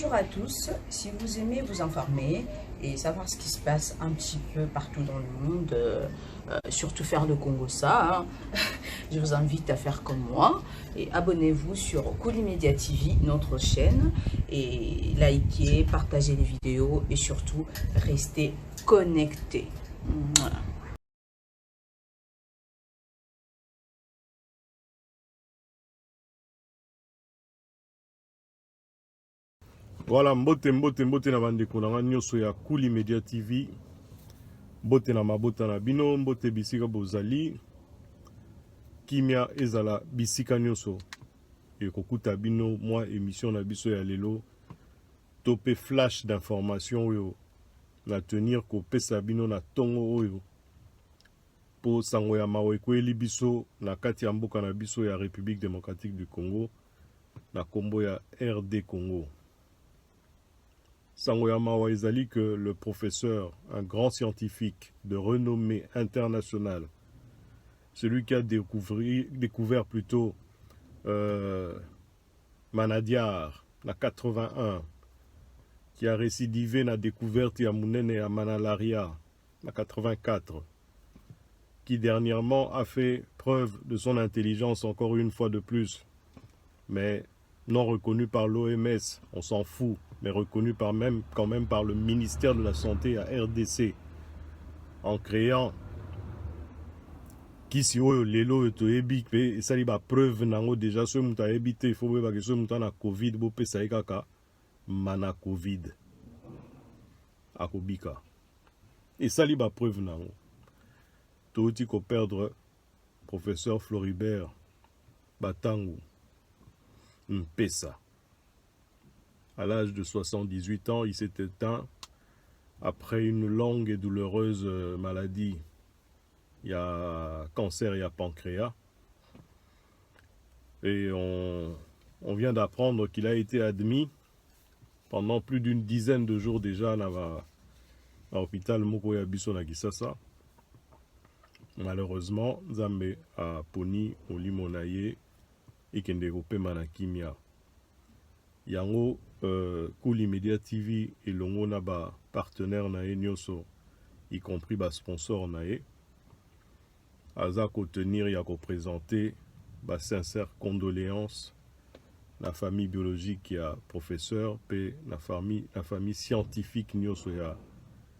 Bonjour à tous, si vous aimez vous informer et savoir ce qui se passe un petit peu partout dans le monde, surtout faire le Congo ça, hein, je vous invite à faire comme moi et abonnez-vous sur Koulimedia TV, notre chaîne, et likez, partagez les vidéos et surtout restez connectés. Voilà. Voilà, mbote na bandeko na nga nyonso ya Koulimedia TV. Mbote na mabota na bino, mbote bisika bozali. Kimia ezala bisika nyonso. Ekokuta bino mwa émission na biso ya lelo. Topé flash d'information oyo. Na tenir ko pesa bino na tongo oyo. Po sango ya mawe kweli biso na kati ya mboka na biso ya République démocratique du Congo. Na kombo ya RD Congo. Sangoyama Waizali que le professeur, un grand scientifique de renommée internationale, celui qui a découvert plutôt Manadiar, la 81, qui a récidivé la découverte ya Munene et Manalaria, la 84, qui dernièrement a fait preuve de son intelligence encore une fois de plus, mais non reconnu par l'OMS, on s'en fout, mais reconnu quand même par le ministère de la Santé à RDC, en créant Kisi oyo lelo to ebi pe esali ba preuve nango déjà so muta ebite il faut ba que so muta na Covid bo pesa kaka mana Covid akobika esali ba preuve nango to ti ko perdre professeur Floribert Batangu Mpesa. À l'âge de 78 ans, il s'est éteint après une longue et douloureuse maladie. Il y a cancer, il y a pancréas. Et on vient d'apprendre qu'il a été admis pendant plus d'une dizaine de jours déjà à l'hôpital Mokoya Biso na Kisasa. Malheureusement, Nzambe a poni olimonaye et Kendegope Manakimia. Yango Koulimedia TV et longo na ba partenaire na nyonso, y compris ba sponsor na ye. Aza ko tenir ya ko présenter ba sincère condoléances la famille biologique ya professeur pe la famille scientifique nyonso ya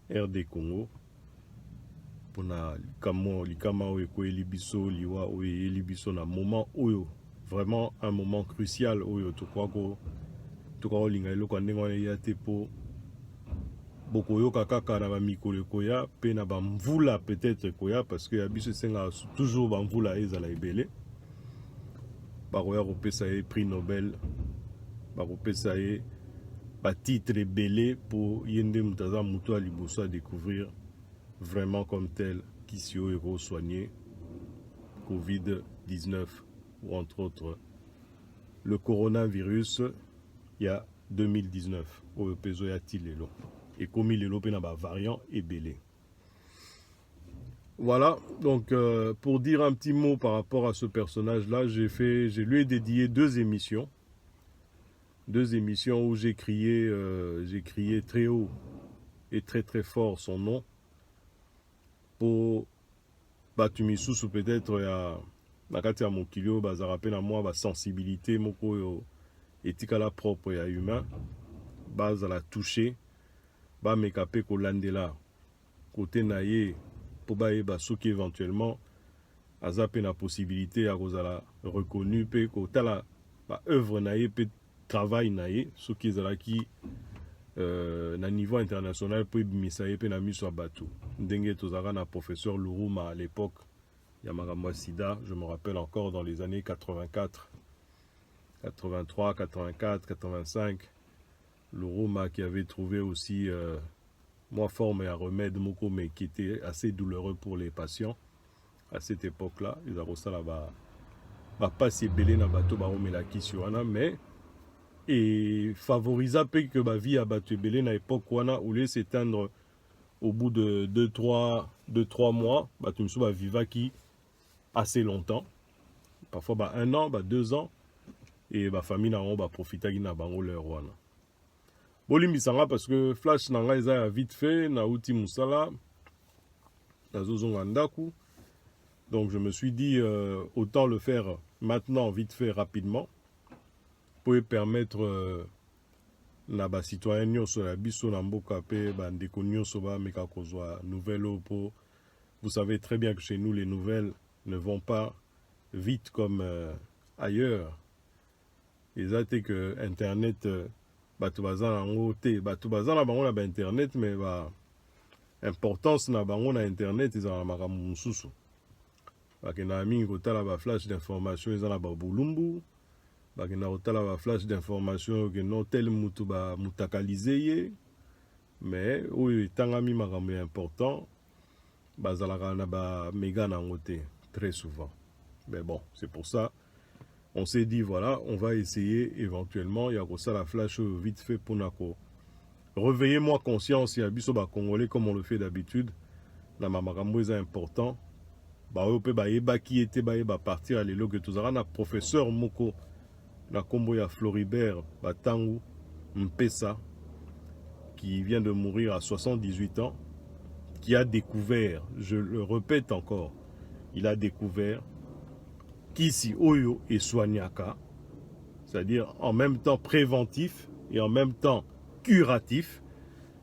RD Congo. Pona likama oyo kweli biso liwa oyo libiso na moment oyo vraiment un moment crucial oyo to kwa ko tuka linga eloko ndenge wana ya te po bokoyoka kaka na bamikolo koya pe na bamvula peut-être koya parce que ya biso senga toujours bamvula ezala ebele bakoya kopesa ye prix Nobel bakopesa ye batitre ebele po yende mutaza mutu a liboso à découvrir vraiment comme tel kisi oyo ekosoigner Covid-19 ou entre autres le coronavirus. Il y a 2019 au peso ya tilelo et comme il est na ba variant et belé. Voilà, donc pour dire un petit mot par rapport à ce personnage là, je lui ai dédié deux émissions où j'ai crié très haut et très très fort son nom pour batumisusu peut-être ya nakati ya mokilio bazara pe na moi ba sensibilité moko yo etikala propre ya humain base à la toucher ba mekape ko landela côté na ye po ba yeba soki éventuellement aza pe na possibilité ya kozala reconnu pe ko tala ba œuvre na ye pe travail na ye soki ezalaki na niveau international po ebimisa ye pe na miso ya bato ndenge tozalaka na professeur Luruma à l'époque ya makambo ya sida. Je me rappelle encore dans les années 84 83, 84, 85, Luruma qui avait trouvé aussi moi forme et un remède moko mais qui était assez douloureux pour les patients à cette époque-là. Ils avaient ça là-bas, pas si belé na bateau baromela kisiwana mais et favorisa pe que ba vie à bateau belé na époque wana ou s'éteindre au bout de 2-3 mois, bateau miso ba vivaki assez longtemps, parfois 1 an, 2 ans. Et ma famille n'a pas profité de bango leur wana. bolimbisanga parce que flash nanga eza vite fait na uti musala nazozonga ndaku. Donc je me suis dit autant le faire maintenant vite fait rapidement pour permettre na ba citoyen nyonso na biso na mboka pe ba ndeko nyonso ba meka kozwa nouvelle po. Vous savez très bien que chez nous les nouvelles ne vont pas vite comme ailleurs. Exact que internet bato bazana ngo te bato bazana bango na ba internet mais ba importance na bango na internet ezala makambo mususu. Bakena mingi kotala ba flash d'information ezala ba bulumbu. Bakena kotala ba flash d'information que non tel mutu ba mutakalize ye. Mais oyo etangami makambo important bazalaka na ba méga nango te très souvent. Mais bon, c'est pour ça on s'est dit voilà, on va essayer éventuellement il y a ça la flash vite fait pour nako. Réveillez-moi conscience ya biso ba congolais comme on le fait d'habitude. Na makambo est important. Ba ope ba yeba qui était ba yeba partir à l'élo que tozara na professeur moko na kombo ya Floribert Batangu Mpesa qui vient de mourir à 78 ans, qui a découvert, je le répète encore, il a découvert qu'ici Oyo et Soignaka, c'est-à-dire en même temps préventif et en même temps curatif.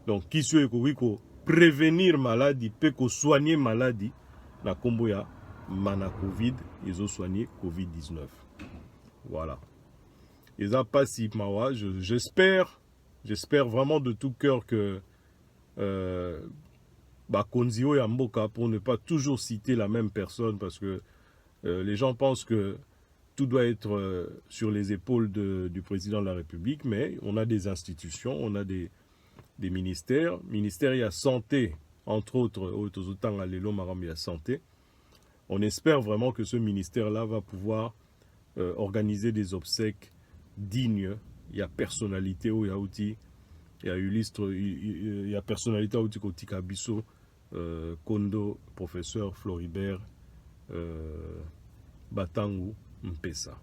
Donc qu'ici Oyo prévenir maladie, peut soigner maladie, na kombo ya mana Covid, ils ont soigné Covid-19. Voilà. Ils ont pas si mawa, j'espère vraiment de tout cœur que Konzio ya Mboka, pour ne pas toujours citer la même personne, parce que les gens pensent que tout doit être sur les épaules du président de la République, mais on a des institutions, on a des ministères. Ministère il y a santé, entre autres, il y a santé. On espère vraiment que ce ministère-là va pouvoir organiser des obsèques dignes. Il y a personnalité où il y a outil, il y a illustre, il y a personnalité où il y a Bisso, Kondo, professeur Floribert Batangu Mpesa.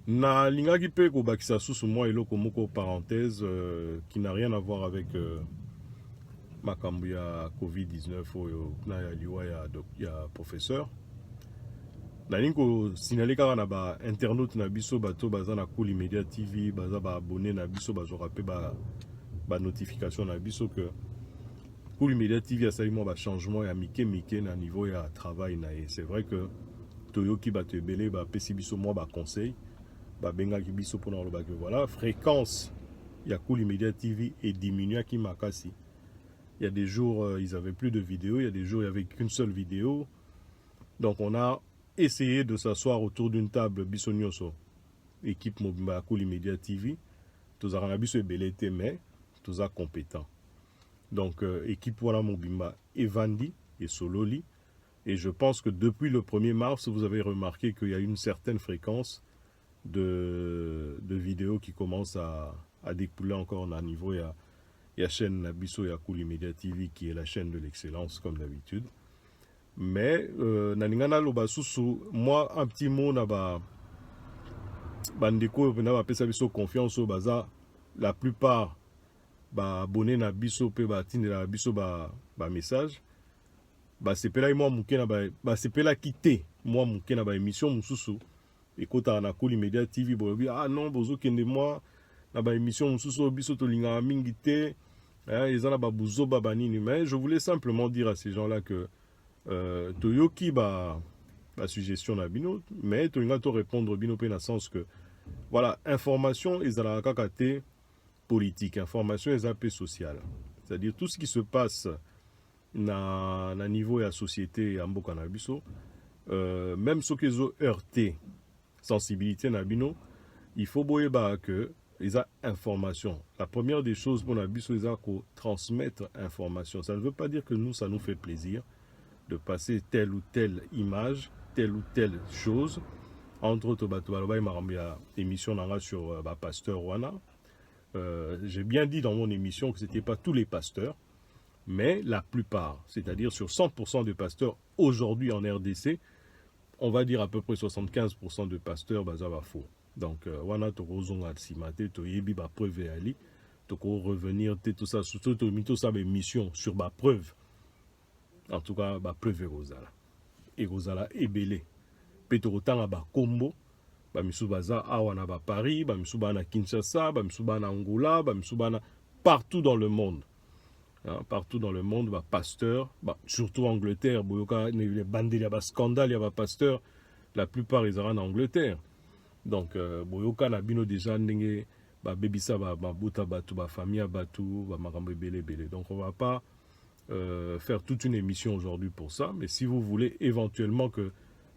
Na lingaki pe ko bakisa susu moi eloko moko parenthèse qui n'a rien à voir avec makambo ya Covid-19 oyo na ya liwa ya professeur. Na linko signaler kaka na ba internaute na biso bato baza na Cool Media TV baza ba abonné na biso bazo rapé ba notification na biso que Cool Media TV a sali mo ba changement ya mike na niveau ya travail na et c'est vrai que toyoki bato ebele ba pesi biso mo ba conseil ba benga ki biso pona lo ba que voilà fréquence ya Cool Media TV est diminuée ki makasi. Il y a des jours ils avaient plus de vidéos, il y a des jours il y avait qu'une seule vidéo. Donc on a essayé de s'asseoir autour d'une table biso nyonso équipe mobimba Cool Media TV tous a biso ebele te mais tous a compétent. Donc équipe voilà mobimba Evandi et Sololi et je pense que depuis le 1er mars vous avez remarqué qu'il y a une certaine fréquence de vidéos qui commencent à découler encore à niveau il y a chaîne Nabiso et Cool Media TV qui est la chaîne de l'excellence comme d'habitude. Mais naningana loba susu moi un petit mot na ba bandeko na ba pesa biso confiance au baza la plupart ba abonné na biso pe ba tindela biso ba message ba sepela moi muke na ba sepela quitter moi muke na ba émission mususu ekota na Cool Media TV bobi ah non bozo kende moi na ba émission mususu biso to linga mingi te ils en a ba buzo ba banini mais je voulais simplement dire à ces gens-là que Toyoki ba suggestion na bino mais toinga to répondre bino pe na sens que voilà information ezala kakate politique information ezapé sociale c'est-à-dire tout ce qui se passe na niveau ya société ya mboka na biso même ce que zo heurté sensibilité na bino il faut boyeba que les informations la première des choses pour na biso eza ko transmettre information ça ne veut pas dire que nous ça nous fait plaisir de passer telle ou telle image, telle ou telle chose. Entre autres, émission sur Pasteur Wana. J'ai bien dit dans mon émission que ce n'était pas tous les pasteurs, mais la plupart, c'est-à-dire sur 100% de pasteurs aujourd'hui en RDC, on va dire à peu près 75% de pasteurs, faux. Donc, wana toko zonga simate, to yebi ba preuve ali, toko revenir, tout ça, surtout tout ça, mission sur ba preuve. En tout cas, ba preuve et Rosala ebele. Pe toko tanga ba kombo, ba misu baza awana ba Paris, ba misu na Kinshasa, ba misu na Angola, ba misu na partout dans le monde. Hein, partout dans le monde, bah, pasteur, bah, surtout en Angleterre, les bandits, il y a scandale, il y a pasteur, la plupart ils sont en Angleterre. Donc, boyoka na bino déjà ndenge ba bebisa ba buta batu ba famille batu ba makambo belé belé. Donc on va pas faire toute une émission aujourd'hui pour ça, mais si vous voulez éventuellement que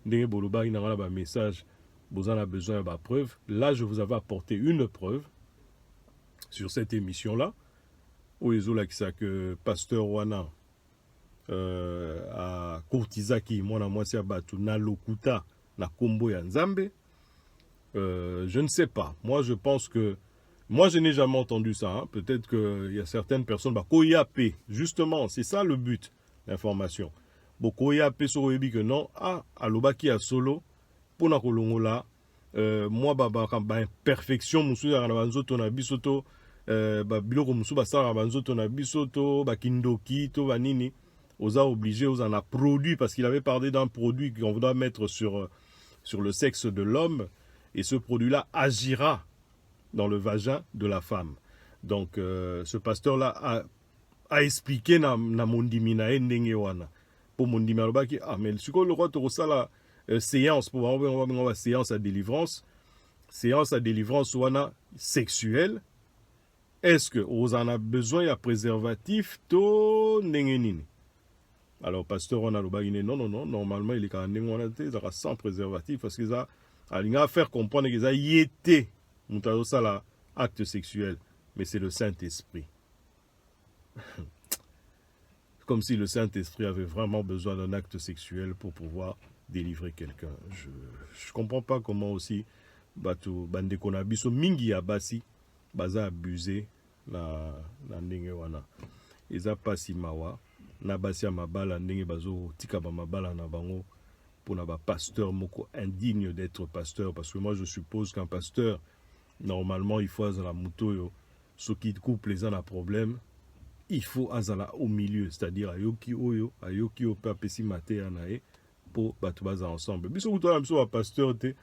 ndenge boloba ina ba message, vous en avez besoin de preuve, là je vous avais apporté une preuve sur cette émission là. Où ils ont que pasteur wana a courtisaki mwana mwasi abatu na lokuta na kombo ya nzambe. Je ne sais pas. Moi, je pense que... Moi, je n'ai jamais entendu ça. Hein. Peut-être qu'il y a certaines personnes... Bah, koyape, justement, c'est ça le but, l'information. Bon, koyape sur webi que non. Ah, alobaki a solo. Pour na kolongola. Moi, imperfection, moussou ya ranabanzo tona bisoto. Biloko moussou basa ranabanzo tona bisoto. Kindoki, to vanini. Osa obligé, osa en a produit. Parce qu'il avait parlé d'un produit qu'on doit mettre sur le sexe de l'homme. Et ce produit-là agira dans le vagin de la femme. Donc, ce pasteur-là a expliqué na mondimina ndenge wana. Pour mondimina lobaki, ah, mais le roi torosa la séance, pour avoir séance à délivrance wana sexuelle. Est-ce que vous en a besoin de préservatif to ndenge nini? Alors, pasteur on a lobaki, non, normalement, il est quand même sans préservatif parce qu'ils a il va faire comprendre qu'ils ont été acte sexuel, mais c'est le Saint-Esprit. Comme si le Saint-Esprit avait vraiment besoin d'un acte sexuel pour pouvoir délivrer quelqu'un. Je ne comprends pas comment aussi bande konabiso mingi ya basi baza abusé na ndenge wana. Eza pasi mawa na basi ya mabala ndenge bazo tika ba mabala na bango. Pour un pasteur moko indigne d'être pasteur, parce que moi je suppose qu'un pasteur normalement il faut azala muto ce qui couple les un problème, il faut azala au milieu, c'est-à-dire ayoki oyo pe apesi mate anae pour batu baza ensemble. Biso kuto na biso ba pasteur te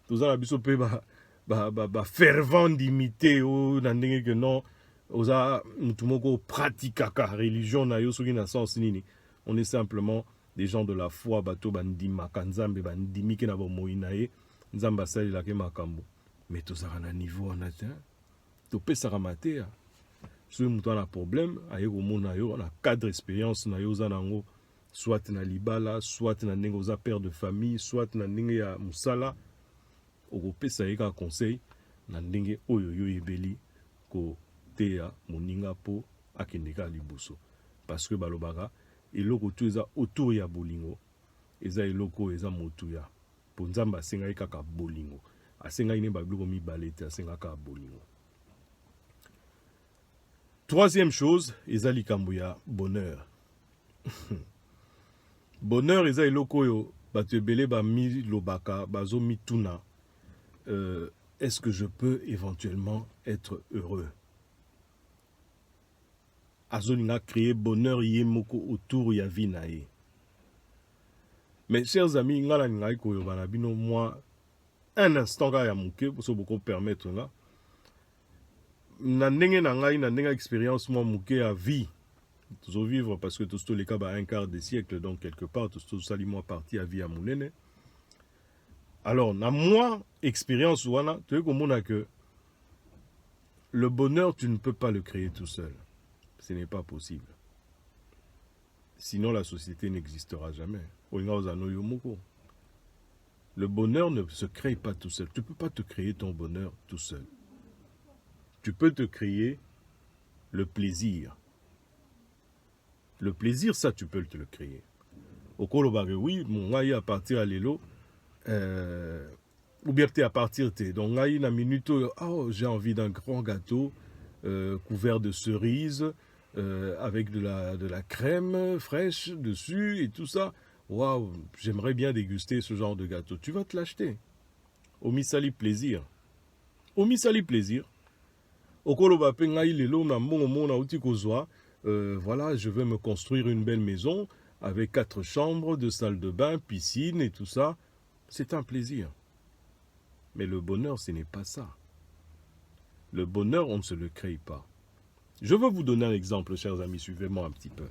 tozala biso pe ba fervent d'imiter o na ndenge que non oza mutu moko pratikaka religion na yo soki na sens nini. On est simplement des gens de la foi, bato bandima kanzambe bandimi ke na bo moinae nzamba sali la ke makambo. Mais to sara na niveau en atteint. To pe sara matea. Si muto na problème, aye ko mona yo na cadre expérience na yo zanango, soit na libala, soit na ndenge oza père de famille, soit na ndenge ya musala, o pe sa ka conseil na ndenge oyo yo ebeli ko teya moninga po akendeka libuso. Parce que balobaka eloko tu eza autour ya bolingo eza eloko eza motuya po nzamba asengai kaka bolingo asengai ne babiloko mibale te asengai kaka bolingo. Troisième chose eza likambo ya bonheur. Bonheur eza eloko oyo bato ebele bami lobaka bazo mituna est-ce que je peux éventuellement être heureux? Azoninga créer bonheur yemoko autour ya vie na ye. Mais chers amis, ngala ngai ko yobana bino moi un instant ka ya muke pour beaucoup permettre là. Na ndenge na ngai na ndenge expérience moi muke à vie. Toujours vivre parce que tout les cas ba un quart de siècle donc quelque part tout sali moi parti à vie à monene. Alors na moi expérience wana tu komona que le bonheur tu ne peux pas le créer tout seul. Ce n'est pas possible. Sinon, la société n'existera jamais. Le bonheur ne se crée pas tout seul. Tu ne peux pas te créer ton bonheur tout seul. Tu peux te créer le plaisir. Le plaisir, ça, tu peux te le créer. Au Kolobare, oui, mon gars, à partir à l'élo, ou bien à partir de... Donc, là, il y a une minute, oh, j'ai envie d'un grand gâteau couvert de cerises, avec de la crème fraîche dessus et tout ça. Waouh, j'aimerais bien déguster ce genre de gâteau. Tu vas te l'acheter. Au misali plaisir. omisali plaisir. Okolo ba pe ngai lelo na mbongo mona uti kozwa, voilà, je vais me construire une belle maison avec 4 chambres, 2 salles de bain, piscine et tout ça. C'est un plaisir. Mais le bonheur, ce n'est pas ça. Le bonheur, on ne se le crée pas. Je veux vous donner un exemple, chers amis, suivez-moi un petit peu.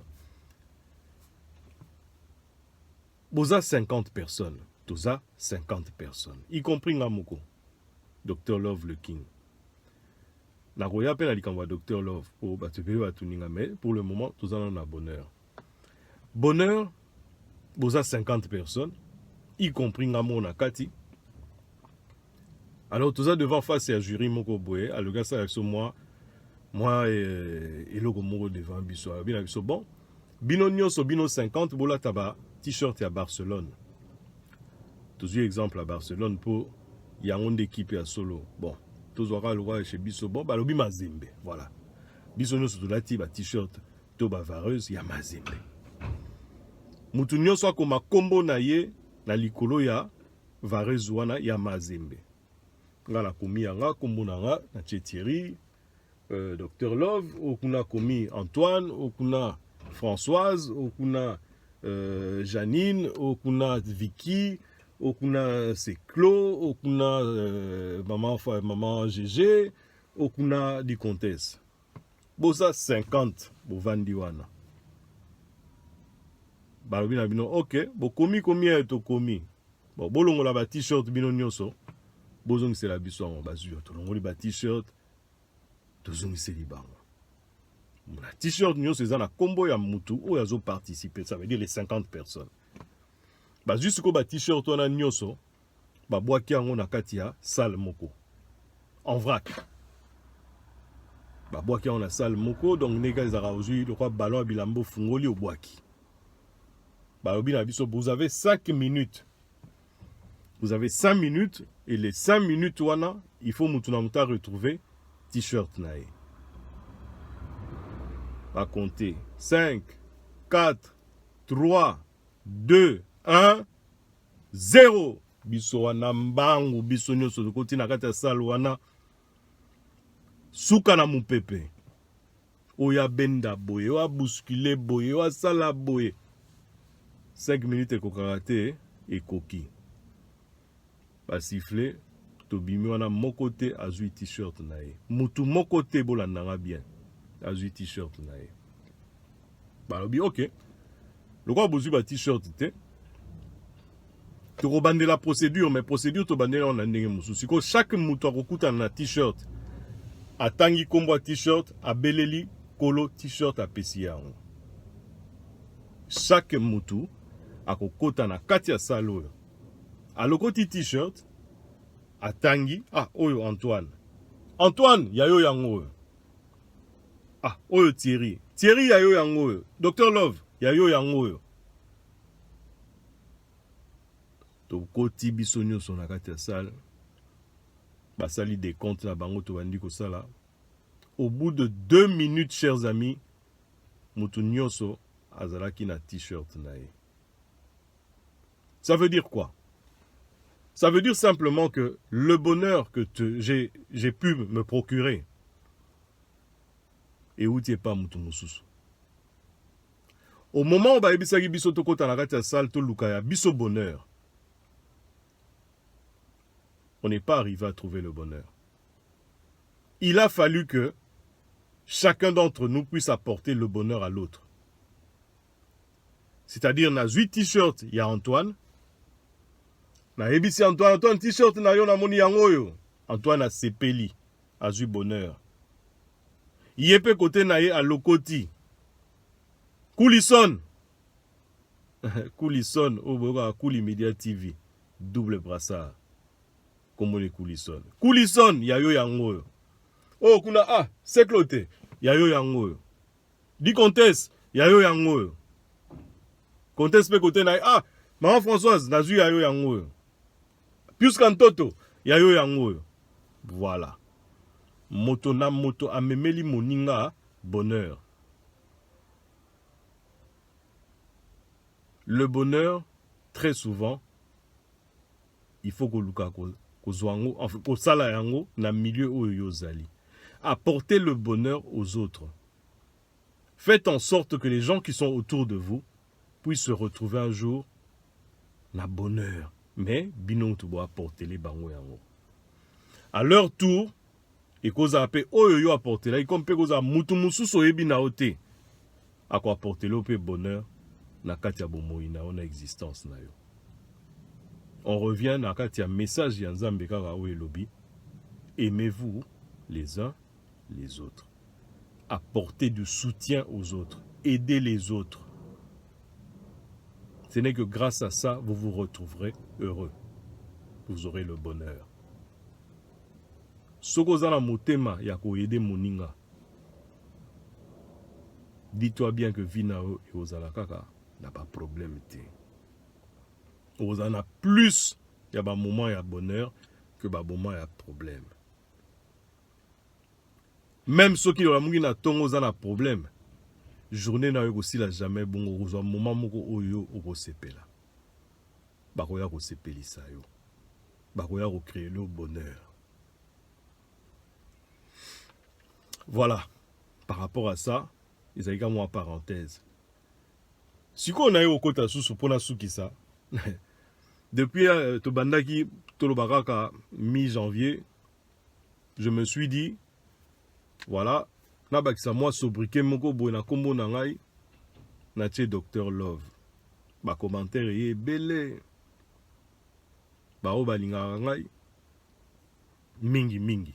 Boza 50 personnes, Toza 50 personnes, y compris Ngamoko, Dr. Love le King. Nagoya peine à l'ikamba Dr. Love, pour le moment, Toza en a bonheur. Bonheur, Boza 50 personnes, y compris Ngamo Nakati. Alors, Toza devant face à jury Moko Boé, à le gars ça avec moi et le Moko devant Bisso, bon, Bino Nyos Bino 50, Bola Taba, t-shirt à Barcelone. Toujours exemple à Barcelone pour il y a une équipe à solo. Bon, tous aura le roi chez Bisso, bon, bah, le Mazembe, voilà. Bisso Nyos sur la t-shirt, Toba Vareuse, il y a Mazembe. Moutounyo soit comme un combo naye, na likolo ya Vareuse wana, il y a Mazembe. Nga la komi yanga, kombo nanga, na Thierry, Dr. Love, okuna komi Antoine, okuna Françoise, okuna Janine, okuna Vicky, okuna Seclo, okuna maman GG, okuna di Comtesse. Boza 50, bo vandiwana. Balobi na bino, ok, bo komi to komi. Bon, bolongo la ba t-shirt bino nyoso. Bozong c'est la bisson, bazur, tolongoli ba t-shirt, tozong c'est libango. La t-shirt nyo c'est na combo ya mutu ou yazo participer, ça veut dire les 50 personnes. Ba juste ko ba t-shirt on a nyoso, ba boaki yango na katia salle moko. En vrac. Ba boaki on a salle moko, donc nega ezara aujourd'hui le quoi ballon bilambo fungoli au boaki. Ba obi na biso, vous avez 5 minutes. Vous avez 5 minutes et les 5 minutes wana, il faut mutunamuta retrouver t-shirt nae. Va compter 5, 4, 3, 2, 1, 0. Biso wana mbangu, biso nyoso de côté na kati ya salle wana. Suka na mupepe. Oya benda boye, oya bousculer boye, oya sala boye. 5 minutes et kokarate et koki. Ba siffler, tobimi wana mokote azui t-shirt nae. Mutu mokote bolandanga bien. Azui t-shirt nae. Ba lobi ok. Le quoi bozu ba t-shirt te. To robande la procédure, mais procédure to bande on a ndenge musu. Siko chaque mutu akokuta na t-shirt. Atangi kombo t-shirt, abeleli kolo t-shirt apesi yango. Chaque mutu akokota na kati ya salo. Alokoti t-shirt, atangi, ah, oyo Antoine. Antoine, yayo yango. Ah, oyo Thierry. Thierry, yayo yango. Dr. Love, yayo yango. Tokoti bisonyo son na kati ya salle. Basali des comptes na bango to bandi ko sala. Au bout de 2 minutes, chers amis, mutu nyoso azalaki na t-shirt nae. Ça veut dire quoi? Ça veut dire simplement que le bonheur que j'ai pu me procurer, et où tu n'es pas mutumosusu. Au moment où ba ebisaki biso toko tanakati ya salle to lukaya biso bonheur, on n'est pas arrivé à trouver le bonheur. Il a fallu que chacun d'entre nous puisse apporter le bonheur à l'autre. C'est-à-dire, na 8 t-shirts, il y a Antoine. Na ebisi Antoine t-shirt na yo na moni yango yo. Antoine a sepeli, a eu bonheur. Yepe côté na ye a lokoti. Coulison. Coulison, au Couli Media TV. Double brassard. Comme les Coulison. Coulison, ya yo yango yo. Oh, kuna, ah, Seclote, ya yo yango yo. Di Comtesse, ya yo yango yo. Comtesse pe côté na ye, ah, Maman Françoise, na zu ya yo yango yo. Pius Kantoto, yayo yango. Voilà. Moto na moto amemeli moninga bonheur. Le bonheur, très souvent, il faut que luka kosala yango na milieu oyo yozali. Apportez le bonheur aux autres. Faites en sorte que les gens qui sont autour de vous puissent se retrouver un jour na bonheur. Mais bino to bo apporter les bango yango. À leur tour, et koza ape oyo yo apporter la, ikompe koza mutu mususu oyebi na ote. Ako apporter le pe bonheur na kati ya bomoi na ona existence na yo. On revient na kati ya message ya Nzambe kaka oyo lobi. Aimez-vous les uns les autres. Apportez du soutien aux autres. Aidez les autres. Ce n'est que grâce à ça, vous vous retrouverez heureux. Vous aurez le bonheur. Sokozala motema ya ko aider moninga. Dis-toi bien que vina et ozala kaka n'a pas problème te. Ozana plus ya ba moment ya bonheur que ba moment ya problème. Même ceux qui ont la tongo za na problème, journée na yo aussi la jamais bon ozo moment moko oyo okosepela. Bakoya ko sepelisa yo. Bakoya ko créer le bonheur. Voilà. Par rapport à ça, ils ont également en parenthèse. Si on a eu au côté sous pour la soukisa, depuis Tobandaki Tolobaraka mi-janvier, je me suis dit, voilà, nabakisa moi sobriqué moko boina kombo nangai, nache Dr Love. Ba commentaire est belé. Ba o balinga ngai mingi mingi.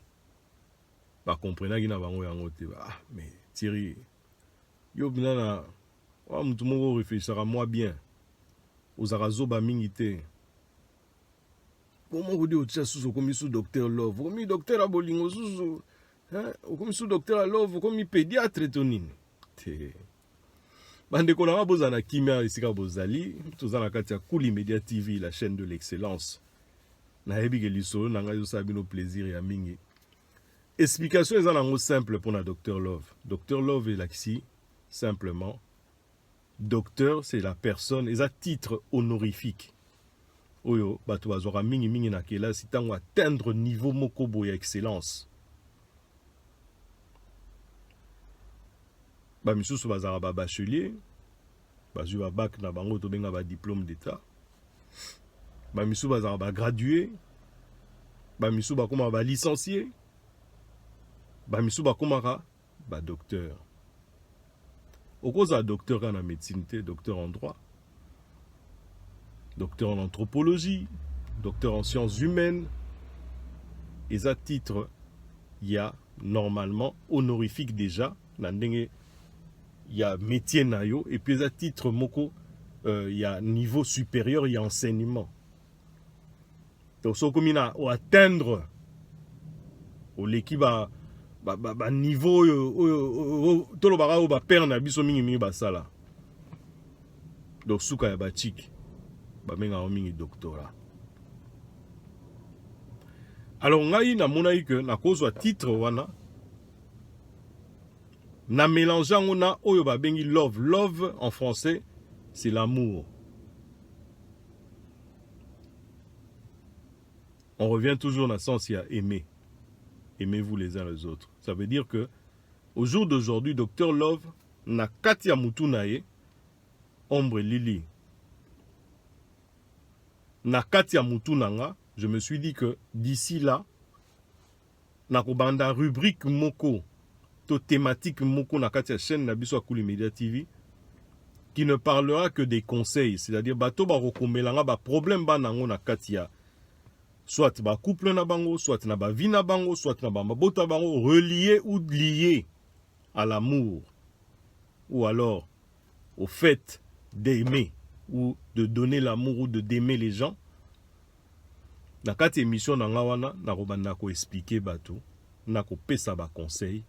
Ba comprena gina bango yango te. Ah mais Thierry, yo binana wa mutu moko réfléchira moi bien. Ozarazo ba mingi te. Comment vous dites au tcha sous comme sous Dr Love, comme docteur abolingo sous hein, comme sous docteur Love, comme pédiatre tonine. Te. Bande ko na bozana kimia isika bozali, tozana kati ya Kuli Media TV, la chaîne de l'excellence. Na yebi ke lisolo na nga yo sabino plaisir ya mingi. Explication est en simple pour la Dr Love. Dr Love est là ici, simplement. Docteur, c'est la personne, et ça titre honorifique. Oyo, bato azora mingi mingi na kela, si tango atteindre niveau mokobo ya excellence. Ba misusu bazara ba bachelier, bazu ba bac na bango to benga ba diplôme d'état. Ba misusu bazara ba gradué, ba misusu ba koma ba licencié. Bamisu bakomaka ba docteur. Okoza docteur en médecine, docteur en droit, docteur en anthropologie, docteur en sciences humaines. Et à titre, il y a normalement honorifique déjà, il y a métier nayo, et puis à titre moko, il y a niveau supérieur, il y a enseignement. Donc, ce qu'on a atteindre l'équipe niveau tolo bara ba père na biso mingi mingi basala. Donc suka ya ba chik ba menga mingi doctorat. Alors ngai na monai que na kozwa titre wana na mélangeant on a oyo ba bengi love. Love en français c'est l'amour. On revient toujours dans le sens il y a aimer. Aimez-vous les uns les autres. Ça veut dire que au jour d'aujourd'hui, Dr Love na katia mutunaye ombre lili. Na katia mutunanga, je me suis dit que d'ici là, na kobanda rubrique moko, to thématique moko na katia chaîne na biso Kuli Media TV, qui ne parlera que des conseils, c'est-à-dire bato ba rokomelanga ba problème ba nango na katia. Soit ba couple na bango, soit na ba vie na bango, soit na ba mabota bango, relié ou lié à l'amour, ou alors au fait d'aimer, ou de donner l'amour, ou de d'aimer les gens. Na kati émission na nga wana, na robanda ko expliquer bato, na ko pesa ba conseil,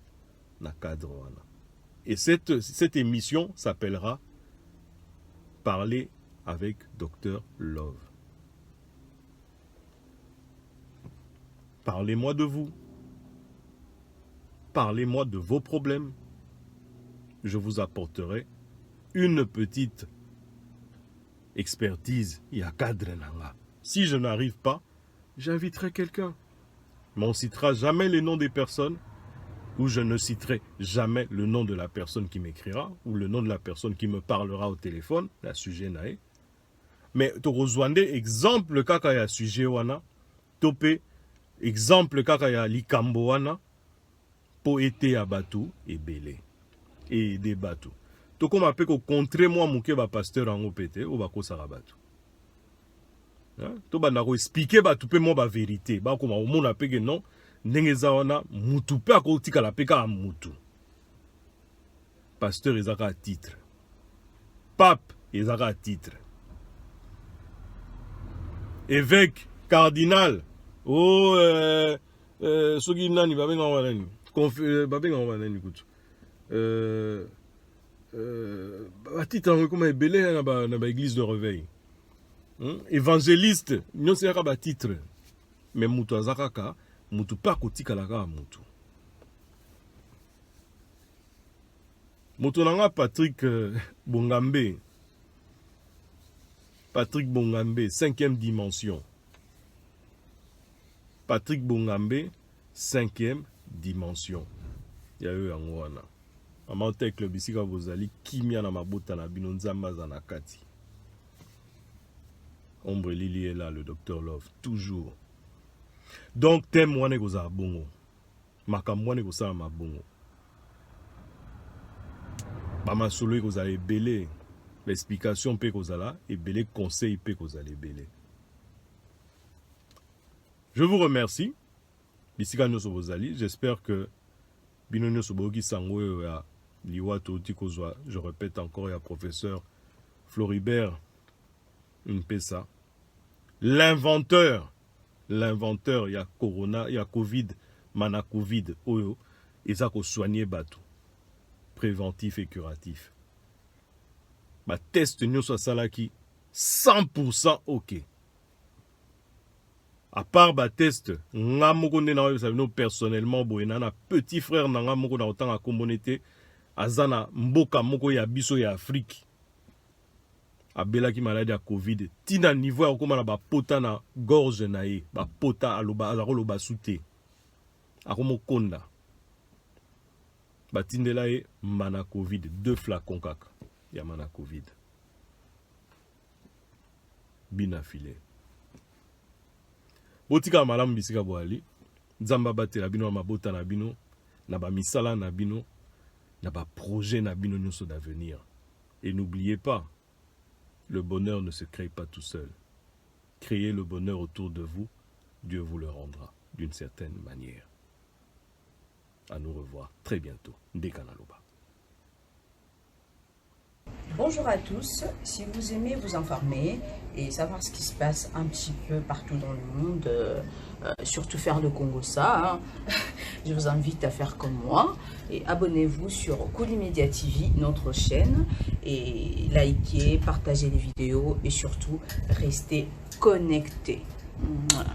na cadre wana. Et cette émission s'appellera Parler avec Dr Love. Parlez-moi de vous. Parlez-moi de vos problèmes. Je vous apporterai une petite expertise. Il y a cadre nanga. Si je n'arrive pas, j'inviterai quelqu'un. Mais on ne citera jamais les noms des personnes, ou je ne citerai jamais le nom de la personne qui m'écrira, ou le nom de la personne qui me parlera au téléphone, la sujet nae. Mais to rejoindre exemple kaka ya sujet wana, topé exemple kaka ya likambo wana, po ete ya batu et belé. Et des bateaux. To comme appelle ko contrer moi mouke ba pasteur en pété ou ba ko sarabatu. To ba na ko expliquer ba tupe mo ba vérité. Ba ko ma o mon appelle non ndenge za wana mutu pe ko tika la peka mutu. Pasteur ezaka à titre. Pape ezaka à titre. Évêque, cardinal. Oh soki nani ba benga wana ni. Ba benga wana ni kutu. Titre comme belé na ba église de réveil. Évangéliste, non c'est un titre. Mais mutu azakaka, mutu pa kotika la ka mutu. Mutu nanga Patrick Bongambe. Patrick Bongambe, 5e dimension. Patrick Bongambe, 5e dimension. Il y a eu un wana. Amante club ici quand vous allez kimia na mabota na bino nzamba za na kati. Ombre Lili est là, le docteur Love, toujours. Donc thème wana goza bongo. Makambo wana goza ma bongo. Ba masolo goza belé. L'explication pe goza là et belé conseil pe goza belé. Je vous remercie. Ici quand nous sommes allés, j'espère que Binono Sobogi Sango ya Liwato Tikozwa, je répète encore, il y a professeur Floribert Mpesa, l'inventeur, il y a Corona, il y a Covid, mana Covid, oyo, et ça qu'on soigner bateau, préventif et curatif. Ma test nous soit ça là qui 100% ok. À part ba test, nga moko ne na yo personnellement boyena na petit frère na nga moko na autant à communauté azana mboka moko ya biso ya Afrique. Abela ki maladie à Covid, tina niveau ya koma na ba pota na gorge na ye, ba pota aloba azako loba souté. Akomo konda. Ba tindela ye mana Covid, 2 flacons kaka ya mana Covid. Bina filé. Botika malamu bisika boali, nzamba batela bino na mabota na bino, na ba misala na bino, na ba projet na bino nyonso d'avenir. Et n'oubliez pas, le bonheur ne se crée pas tout seul. Créez le bonheur autour de vous, Dieu vous le rendra d'une certaine manière. À nous revoir très bientôt. Ndekanaloba. Bonjour à tous, si vous aimez vous informer et savoir ce qui se passe un petit peu partout dans le monde, surtout faire le Congo-ça, je vous invite à faire comme moi et abonnez-vous sur Koulimedia TV, notre chaîne, et likez, partagez les vidéos et surtout restez connectés. Voilà.